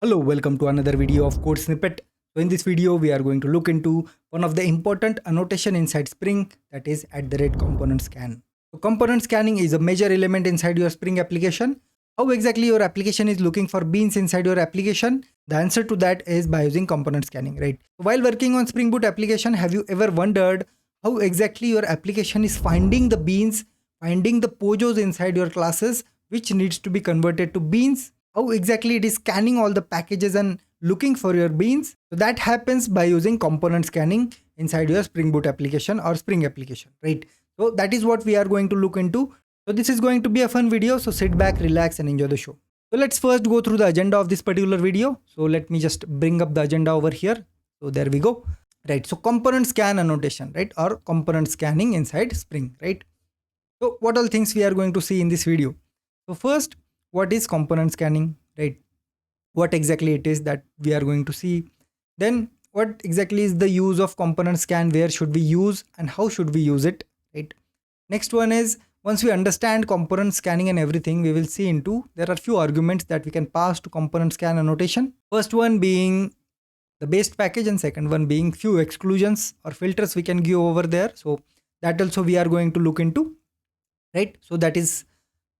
Hello, welcome to another video of code snippet. So in this video, we are going to look into one of the important annotation inside Spring, that is @component_scan. So component scanning is a major element inside your Spring application. How exactly your application is looking for beans inside your application? The answer to that is by using component scanning, right? While working on Spring Boot application, have you ever wondered how exactly your application is finding the beans, finding the pojos inside your classes, which needs to be converted to beans? How exactly it is scanning all the packages and looking for your beans? So that happens by using component scanning inside your Spring Boot application or Spring application, right? So that is what we are going to look into. So this is going to be a fun video. So sit back, relax and enjoy the show. So let's first go through the agenda of this particular video. So let me just bring up the agenda over here. So there we go. Right. So component scan annotation, right? Or component scanning inside Spring, right? So what all things we are going to see in this video? So first, what is component scanning, right? What exactly it is that we are going to see. Then what exactly is the use of component scan, where should we use and how should we use it, right? Next one is, once we understand component scanning and everything, we will see into there are few arguments that we can pass to component scan annotation. First one being the base package and second one being few exclusions or filters we can give over there. So that also we are going to look into, right? So that is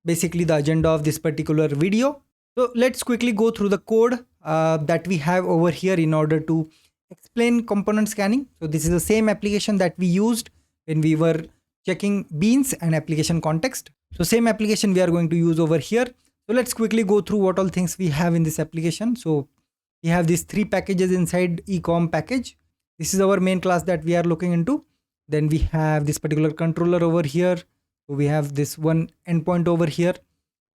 basically the agenda of this particular video. So let's quickly go through the code that we have over here in order to explain component scanning. So this is the same application that we used when we were checking beans and application context. So same application we are going to use over here. So let's quickly go through what all things we have in this application. So we have these three packages inside ecom package. This is our main class that we are looking into. Then we have this particular controller over here. So we have this one endpoint over here.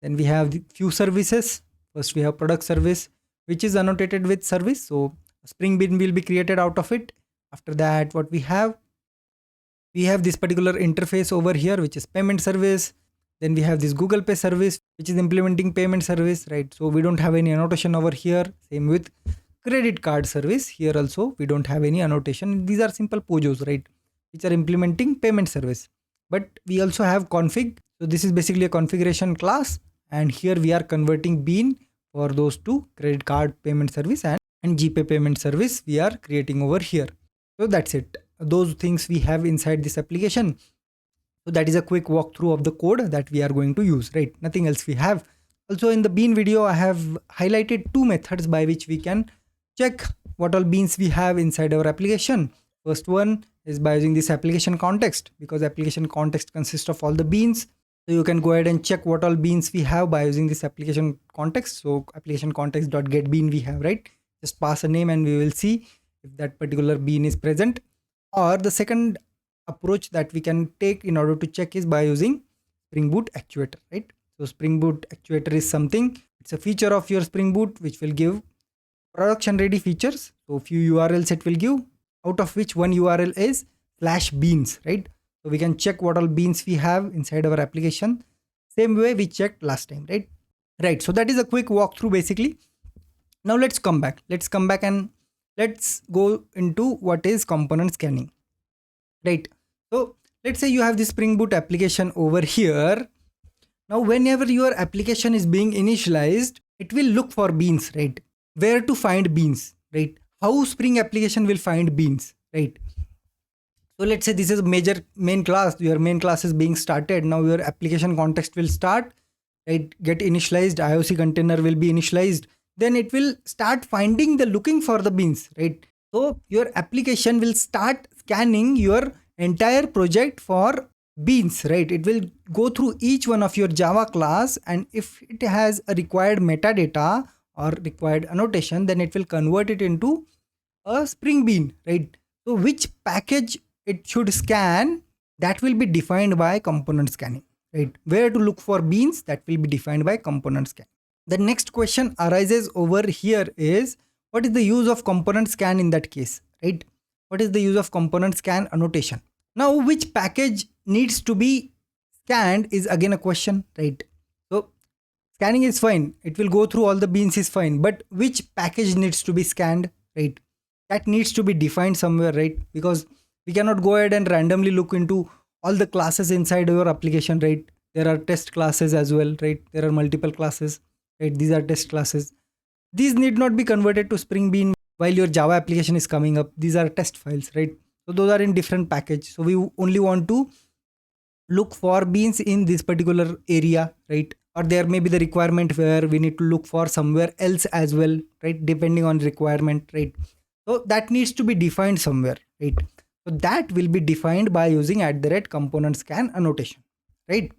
Then we have the few services. First we have product service, which is annotated with service. So a Spring Bean will be created out of it. After that, what we have this particular interface over here, which is payment service. Then we have this Google Pay service, which is implementing payment service, right? So we don't have any annotation over here. Same with credit card service. Here also, we don't have any annotation. These are simple pojos, right? Which are implementing payment service. But we also have config. So this is basically a configuration class. And here we are converting bean for those two, credit card payment service and GPay payment service we are creating over here. So that's it. Those things we have inside this application. So that is a quick walkthrough of the code that we are going to use, right? Nothing else we have. Also in the bean video, I have highlighted two methods by which we can check what all beans we have inside our application. First one is by using this application context, because application context consists of all the beans. So you can go ahead and check what all beans we have by using this application context. So application context.getBean we have, right? Just pass a name and we will see if that particular bean is present. Or the second approach that we can take in order to check is by using Spring Boot actuator, right? So Spring Boot actuator is something, it's a feature of your Spring Boot which will give production ready features. So few URLs it will give, out of which one URL is /beans, right? So we can check what all beans we have inside our application. Same way we checked last time, right? Right. So that is a quick walkthrough basically. Now let's come back. And let's go into what is component scanning, right? So let's say you have this Spring Boot application over here. Now whenever your application is being initialized, it will look for beans, right? Where to find beans, right? How Spring application will find beans, right? So let's say this is a main class. Your main class is being started. Now your application context will start, right? Get initialized. IOC container will be initialized. Then it will start looking for the beans, right? So your application will start scanning your entire project for beans, right? It will go through each one of your Java class, and if it has a required metadata or required annotation, then it will convert it into a Spring Bean, right? So which package it should scan, that will be defined by component scanning, right? Where to look for beans, that will be defined by component scan. The next question arises over here is, what is the use of component scan in that case, right? What is the use of component scan annotation? Now, which package needs to be scanned is again a question, right? So scanning is fine. It will go through all the beans is fine. But which package needs to be scanned, right? That needs to be defined somewhere, right? Because we cannot go ahead and randomly look into all the classes inside your application, right? There are test classes as well, right? There are multiple classes, right? These are test classes. These need not be converted to Spring Bean while your Java application is coming up. These are test files, right? So those are in different package. So we only want to look for beans in this particular area, right? Or there may be the requirement where we need to look for somewhere else as well, right? Depending on requirement, right? So that needs to be defined somewhere, right? So that will be defined by using @ComponentScan annotation, right?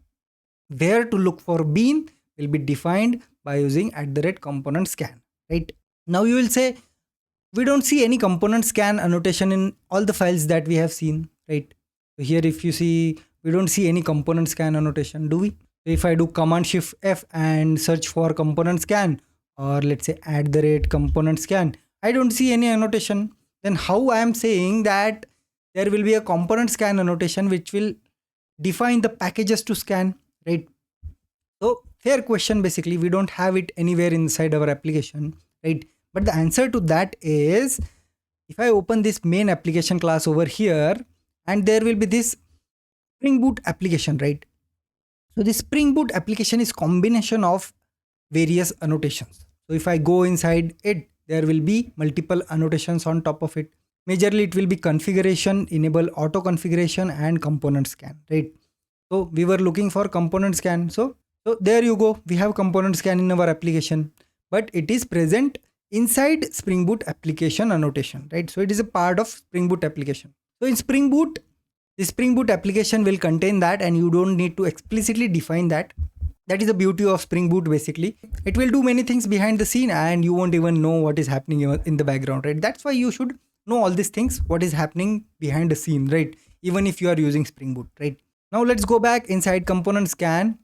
Where to look for bean will be defined by using @ComponentScan, right? Now you will say, we don't see any component scan annotation in all the files that we have seen, right? So here, if you see, we don't see any component scan annotation, do we? If I do Command Shift F and search for component scan, or let's say @component scan, I don't see any annotation. Then how I am saying that there will be a component scan annotation which will define the packages to scan, right? So fair question, basically we don't have it anywhere inside our application, right? But the answer to that is, if I open this main application class over here, and there will be this Spring Boot application, right? So this Spring Boot application is combination of various annotations. So if I go inside it, there will be multiple annotations on top of it. Majorly it will be configuration, enable auto configuration, and component scan, right? So we were looking for component scan. So there you go. We have component scan in our application, but it is present inside Spring Boot application annotation, right? So it is a part of Spring Boot application. So in Spring Boot, the Spring Boot application will contain that, and you don't need to explicitly define that. That is the beauty of Spring Boot. Basically, it will do many things behind the scene and you won't even know what is happening in the background, right? That's why you should know all these things, what is happening behind the scene, right? Even if you are using Spring Boot, right? Now let's go back inside component scan,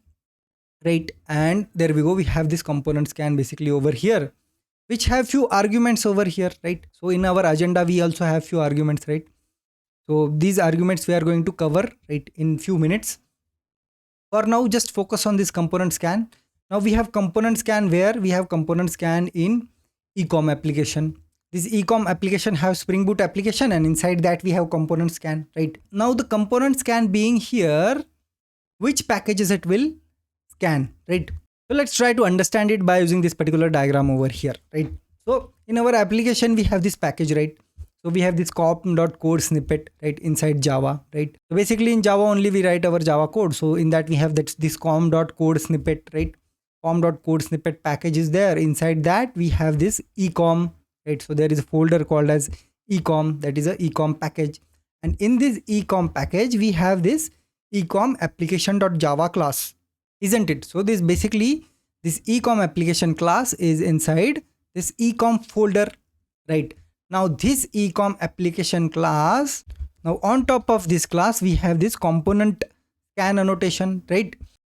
right? And there we go. We have this component scan basically over here, which have few arguments over here, right? So in our agenda, we also have few arguments, right? So these arguments we are going to cover, right, in few minutes. For now, just focus on this component scan. Now we have component scan where we have component scan in ecom application. This ecom application have Spring Boot application, and inside that we have component scan, right? Now the component scan being here, which packages it will scan, right? So let's try to understand it by using this particular diagram over here, right? So in our application, we have this package, right? So we have this com.code snippet, right, inside Java, right? So basically in Java only we write our Java code. So in that we have this com.code snippet, right? Com.code snippet package is there. Inside that we have this ecom, right? So there is a folder called as ecom, that is a ecom package. And in this ecom package, we have this ecom application.java class, isn't it? So this basically, this ecom application class is inside this ecom folder, right? Now this ecom application class, now on top of this class, we have this component scan annotation, right?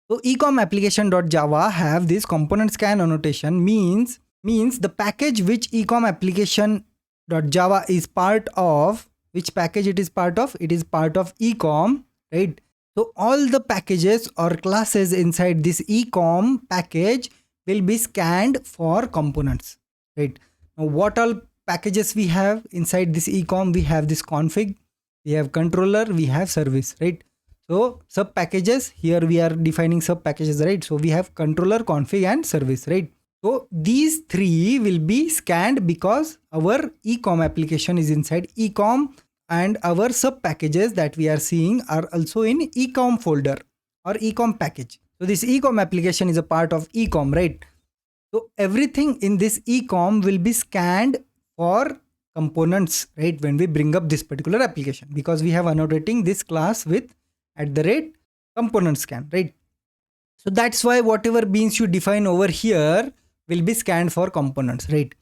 So ecom application.java have this component scan annotation, means the package which ecom application.java is part of, which package it is part of? It is part of ecom, right? So all the packages or classes inside this ecom package will be scanned for components, right? Now what all packages we have inside this ecom? We have this config, we have controller, we have service, right? So sub packages, here we are defining sub packages, right? So we have controller, config, and service, right? So these three will be scanned because our ecom application is inside ecom, and our sub packages that we are seeing are also in ecom folder or ecom package. So this ecom application is a part of ecom, right? So everything in this ecom will be scanned for components, right, when we bring up this particular application, because we have annotating this class with @componentScan, right? So that's why whatever beans you define over here will be scanned for components, right?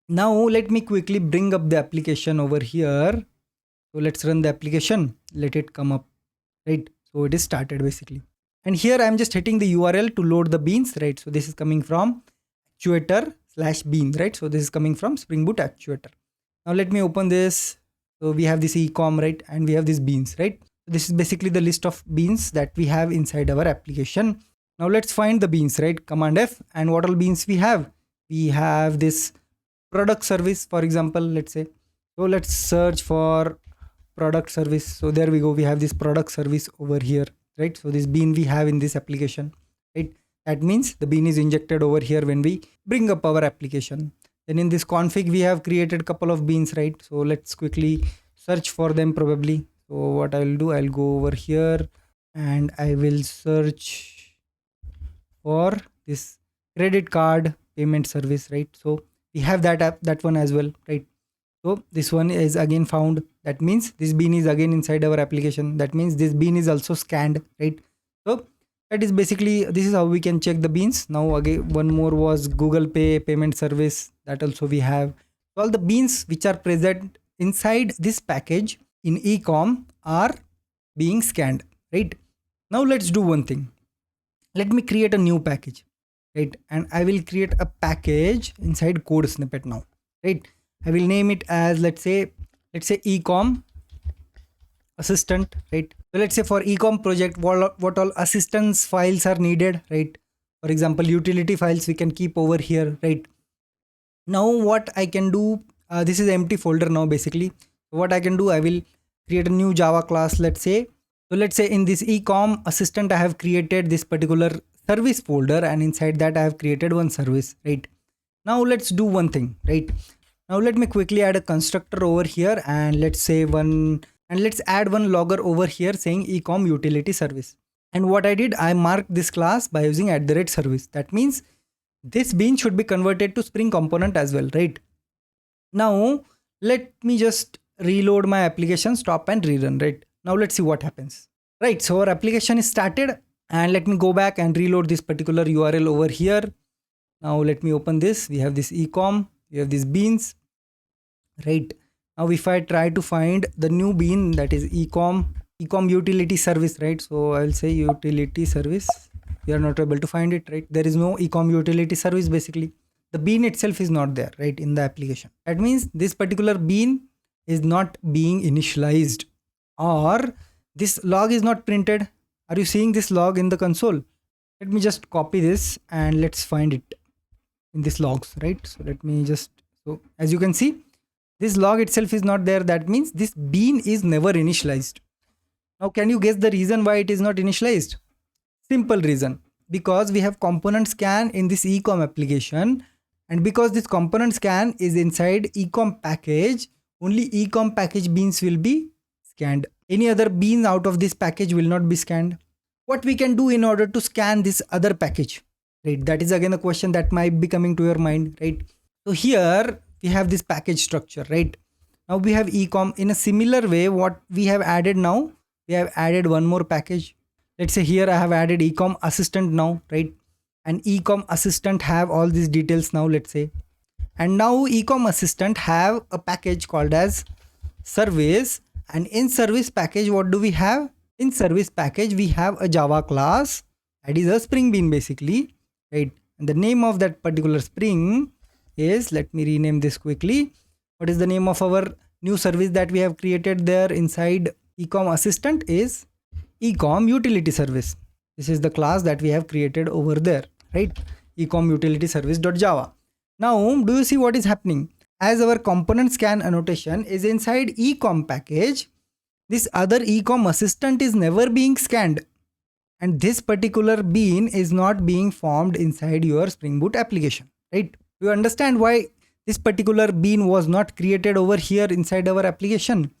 Now let me quickly bring up the application over here. So let's run the application, let it come up, right? So it is started basically, and here I'm just hitting the URL to load the beans, right? So this is coming from actuator/bean, right? So this is coming from Spring Boot actuator. Now let me open this. So we have this ecom, right? And we have these beans, right? So this is basically the list of beans that we have inside our application. Now let's find the beans, right? Command F, and what all beans we have? We have this product service, for example, let's say. So let's search for product service. So there we go. We have this product service over here, right? So this bean we have in this application, right? That means the bean is injected over here when we bring up our application. Then in this config, we have created a couple of beans, right? So let's quickly search for them probably. So what I'll do, I'll go over here and I will search for this credit card payment service, right? So we have that one as well, right? So this one is again found. That means this bean is again inside our application. That means this bean is also scanned, right? So that is basically, this is how we can check the beans. Now again, one more was Google Pay payment service, that also we have. So all the beans which are present inside this package in ecom are being scanned, right? Now let's do one thing. Let me create a new package, right? And I will create a package inside code snippet now, right? I will name it as, let's say ecom assistant, right? So let's say for ecom project, what all assistance files are needed, right? For example, utility files we can keep over here, right? Now what I can do, this is an empty folder now basically. So what I can do, I will create a new Java class, let's say. So let's say in this ecom assistant, I have created this particular service folder, and inside that I have created one service, right? Now let's do one thing, right? Now let me quickly add a constructor over here, and let's add one logger over here saying ecom utility service. And what I did, I marked this class by using @service. That means this bean should be converted to Spring component as well, right? Now let me just reload my application, stop and rerun, right? Now let's see what happens. Right, so our application is started, and let me go back and reload this particular URL over here. Now let me open this. We have this ecom, we have these beans, right? Now if I try to find the new bean, that is ecom utility service, right? So I'll say utility service. We are not able to find it, right? There is no ecom utility service basically. The bean itself is not there, right, in the application. That means this particular bean is not being initialized, or this log is not printed. Are you seeing this log in the console? Let me just copy this and let's find it in this logs, right? So let me just, so as you can see, this log itself is not there. That means this bean is never initialized. Now can you guess the reason why it is not initialized? Simple reason, because we have component scan in this ecom application, and because this component scan is inside ecom package, only ecom package beans will be scanned. Any other bean out of this package will not be scanned. What we can do in order to scan this other package, right? That is again a question that might be coming to your mind, right? So here we have this package structure, right? Now we have ecom. In a similar way, what we have added now, we have added one more package. Let's say here I have added ecom assistant now, right? And ecom assistant have all these details now, let's say. And now ecom assistant have a package called as service. And in service package, what do we have? In service package, we have a Java class that is a Spring Bean basically, right? And the name of that particular Spring is, let me rename this quickly. What is the name of our new service that we have created there inside ecom assistant? Is ecom utility service. This is the class that we have created over there, right? Ecom utility service.java. Now, do you see what is happening? As our component scan annotation is inside ecom package, this other ecom assistant is never being scanned, and this particular bean is not being formed inside your Spring Boot application, right? You understand why this particular bean was not created over here inside our application?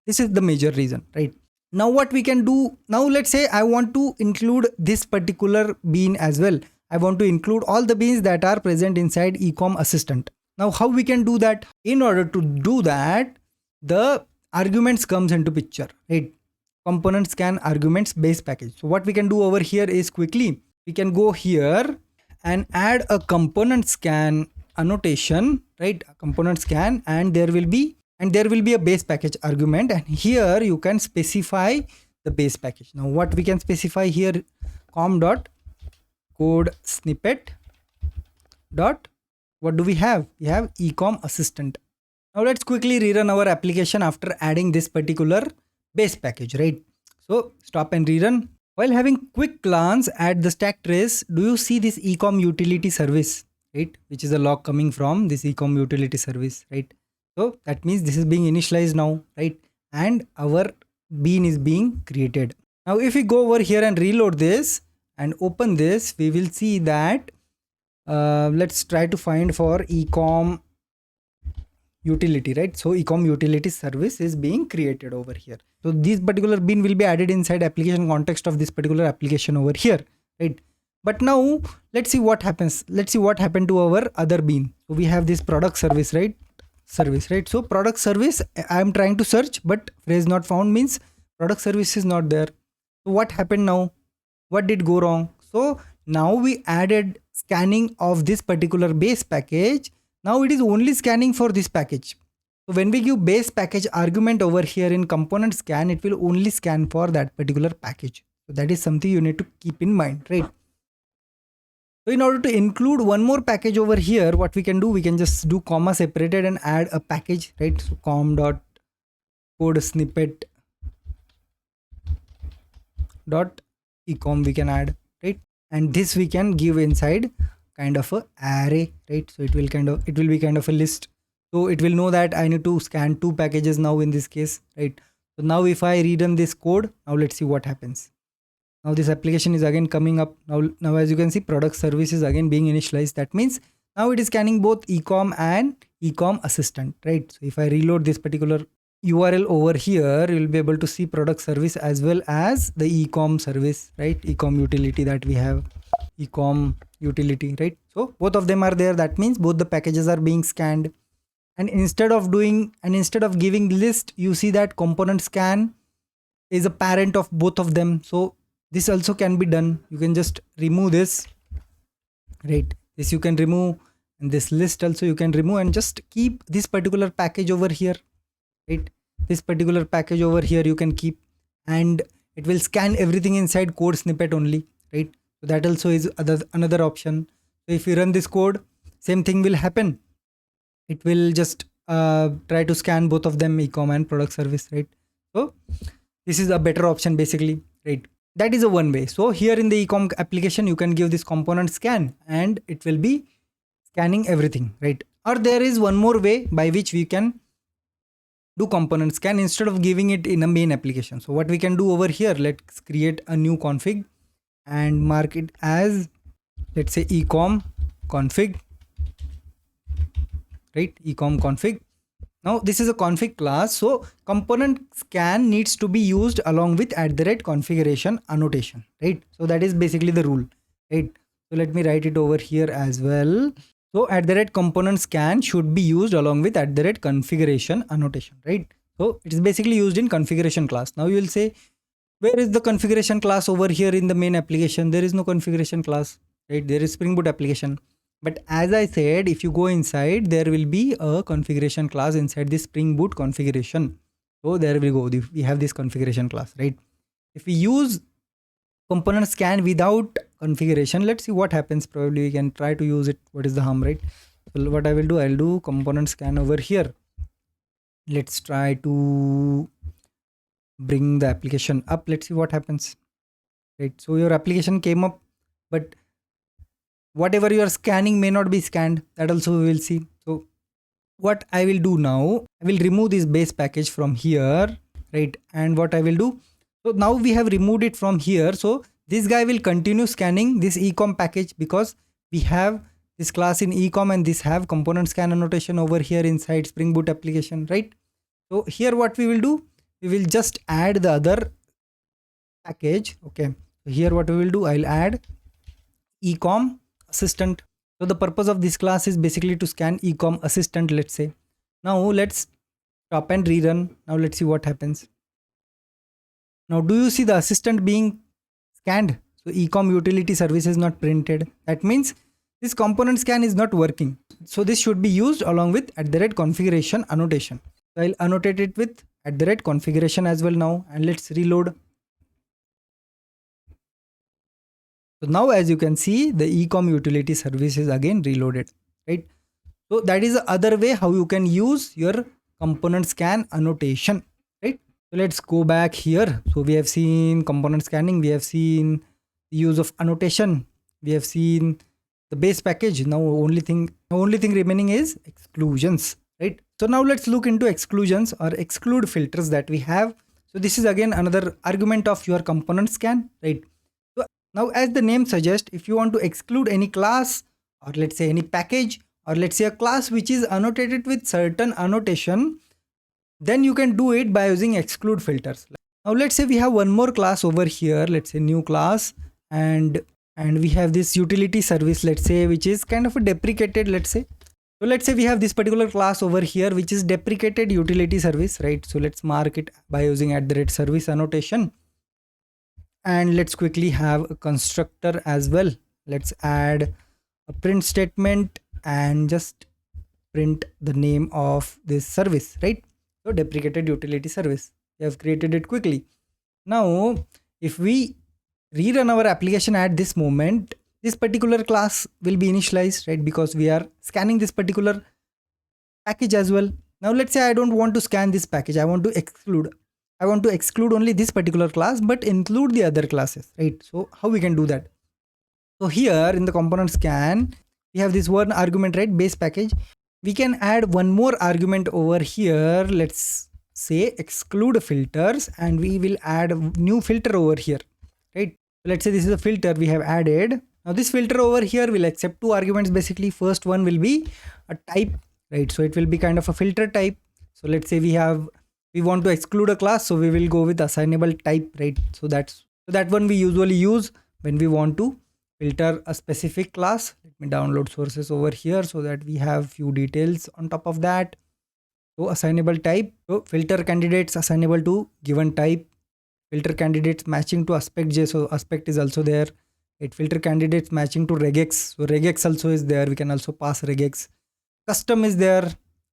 This is the major reason, right? Now what we can do, now let's say I want to include this particular bean as well. I want to include all the beans that are present inside ecom assistant. Now how we can do that? In order to do that, the arguments comes into picture, right? Component scan arguments base package. So what we can do over here is quickly, we can go here and add a component scan annotation, right? A component scan, and there will be a base package argument, and here you can specify the base package. Now what we can specify here, com.code snippet dot, what do we have? We have ecom assistant. Now let's quickly rerun our application after adding this particular base package, right? So stop and rerun. While having quick glance at the stack trace, do you see this ecom utility service, right? Which is a log coming from this ecom utility service, right? So that means this is being initialized now, right? And our bean is being created. Now if we go over here and reload this, and open this, we will see that let's try to find for ecom utility, right? So ecom utility service is being created over here. So this particular bean will be added inside application context of this particular application over here, right? But now let's see what happens. Let's see what happened to our other bean. So we have this product service, right? So product service, I am trying to search, but phrase not found means product service is not there. So what happened now? What did go wrong? So now we added scanning of this particular base package. Now it is only scanning for this package. So when we give base package argument over here in component scan, it will only scan for that particular package. So that is something you need to keep in mind, right? So in order to include one more package over here, what we can do, we can just do comma separated and add a package, right? So com dot code snippet dot ecom we can add, right? And this we can give inside kind of a array, right? So it will be kind of a list. So it will know that I need to scan 2 packages now in this case, right? So now if I rerun this code, now let's see what happens. Now this application is again coming up. Now as you can see, product service is again being initialized. That means now it is scanning both ecom and ecom assistant, right? So if I reload this particular URL over here, you will be able to see product service as well as the ecom service, right? Ecom utility that we have, ecom utility, right? So both of them are there. That means both the packages are being scanned. And instead of giving list, you see that component scan is a parent of both of them. So this also can be done. You can just remove this, right? This you can remove, and this list also you can remove, and just keep this particular package over here, right? This particular package over here you can keep, and it will scan everything inside code snippet only, right? So that also is another option. So if you run this code, same thing will happen. It will just try to scan both of them, ecom and product service, right? So this is a better option basically, right? That is a one way. So here in the ecom application, you can give this component scan and it will be scanning everything, right? Or there is one more way by which we can do component scan instead of giving it in a main application. So what we can do over here, let's create a new config and mark it as, let's say, ecom config, right? Ecom config. Now this is a config class, so component scan needs to be used along with @configuration annotation, right? So that is basically the rule, right? So let me write it over here as well. So @component scan should be used along with @configuration annotation, right? So it is basically used in configuration class. Now you will say, where is the configuration class over here in the main application? There is no configuration class, right? There is Spring Boot application. But as I said, if you go inside, there will be a configuration class inside this Spring Boot configuration. So there we go. We have this configuration class, right? If we use component scan without configuration, let's see what happens. Probably we can try to use it. What is the harm, right? So what I will do, I'll do component scan over here. Let's try to bring the application up. Let's see what happens, right? So your application came up, but whatever you are scanning may not be scanned. That also we will see. So what I will do now, I will remove this base package from here, right? And what I will do, so now we have removed it from here. So this guy will continue scanning this ecom package because we have this class in ecom and this have component scan annotation over here inside Spring Boot application, right? So here what we will do, we will just add the other package. Okay. So here what we will do, I'll add ecom assistant. So the purpose of this class is basically to scan ecom assistant, let's say. Now let's stop and rerun. Now let's see what happens. Now do you see the assistant being scanned? So ecom utility service is not printed. That means this component scan is not working. So this should be used along with @configuration annotation. So I'll annotate it with @configuration as well now, and let's reload. So now as you can see, the ecom utility service is again reloaded, right? So that is the other way how you can use your component scan annotation, right? So let's go back here. So we have seen component scanning, we have seen the use of annotation, we have seen the base package. Now only thing remaining is exclusions, right? So now let's look into exclusions or exclude filters that we have. So this is again another argument of your component scan, right? So Now, as the name suggests, if you want to exclude any class, or let's say any package, or let's say a class which is annotated with certain annotation, then you can do it by using exclude filters. Now let's say we have one more class over here, let's say new class, and we have this utility service, let's say, which is kind of a deprecated, let's say. So let's say we have this particular class over here which is deprecated utility service, right? So let's mark it by using @service annotation, and let's quickly have a constructor as well. Let's add a print statement and just print the name of this service, right? So deprecated utility service, we have created it quickly. Now if we rerun our application at this moment, this particular class will be initialized, right? Because we are scanning this particular package as well. Now let's say I don't want to scan this package, I want to exclude only this particular class but include the other classes, right? So how we can do that? So here in the component scan, we have this one argument, right? Base package. We can add one more argument over here. Let's say exclude filters, and we will add a new filter over here, right? So let's say this is a filter we have added. Now this filter over here will accept two arguments. Basically, first one will be a type, right? So it will be kind of a filter type. So let's say we want to exclude a class, so we will go with assignable type, right? So that one we usually use when we want to filter a specific class. Let me download sources over here so that we have few details on top of that. So assignable type, so filter candidates assignable to given type, filter candidates matching to aspect J, so aspect is also there. It filter candidates matching to regex, so regex also is there. We can also pass regex. Custom is there.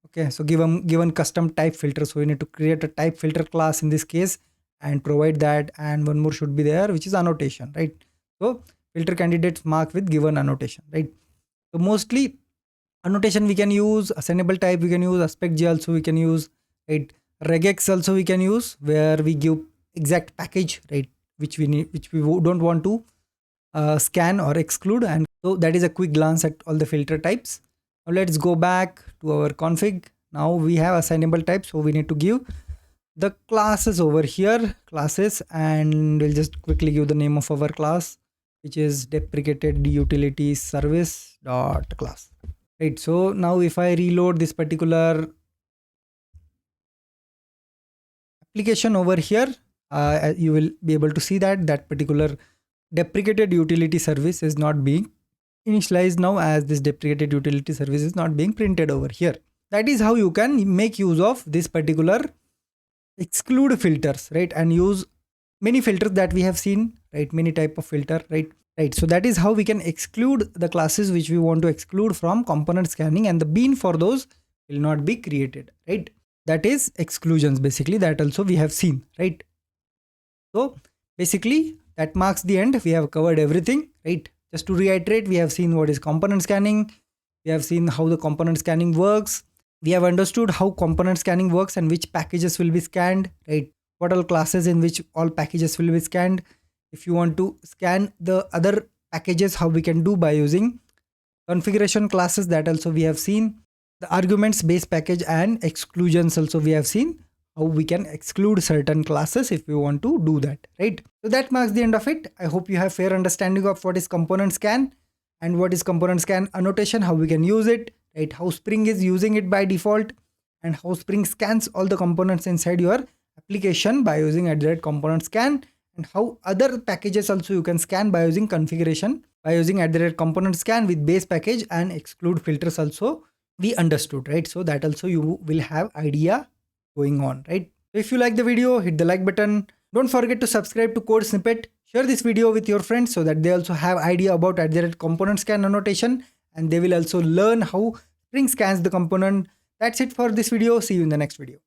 Okay, so given custom type filter, so we need to create a type filter class in this case and provide that, and one more should be there, which is annotation, right? So filter candidates marked with given annotation, right? So mostly annotation we can use, assignable type we can use, aspect J also we can use, right? Regex also we can use, where we give exact package, right, which we don't want to scan or exclude. And so that is a quick glance at all the filter types. Now let's go back to our config. Now we have assignable type, so we need to give the classes over here, classes, and we'll just quickly give the name of our class, which is deprecated utility service dot class, right? So now if I reload this particular application over here, you will be able to see that particular deprecated utility service is not being initialized now, as this deprecated utility service is not being printed over here. That is how you can make use of this particular exclude filters, right? And use many filters that we have seen, right? Many type of filter, right? So that is how we can exclude the classes which we want to exclude from component scanning, and the bean for those will not be created, right? That is exclusions, basically, that also we have seen, right? So basically that marks the end. We have covered everything, right? Just to reiterate, we have seen what is component scanning. We have seen how the component scanning works. We have understood how component scanning works and which packages will be scanned, right? What all classes in which all packages will be scanned. If you want to scan the other packages, how we can do by using configuration classes, that also we have seen. The arguments, base package, and exclusions also we have seen how we can exclude certain classes if we want to do that, right? So that marks the end of it. I hope you have fair understanding of what is component scan and what is component scan annotation, how we can use it, right? How Spring is using it by default, and how Spring scans all the components inside your application by using @ComponentScan, and how other packages also you can scan by using configuration by using @ComponentScan with base package and exclude filters also we understood, right? So that also you will have idea going on, right? So if you like the video, hit the like button. Don't forget to subscribe to Code Snippet. Share this video with your friends so that they also have idea about @ComponentScan annotation, and they will also learn how Spring scans the component. That's it for this video. See you in the next video.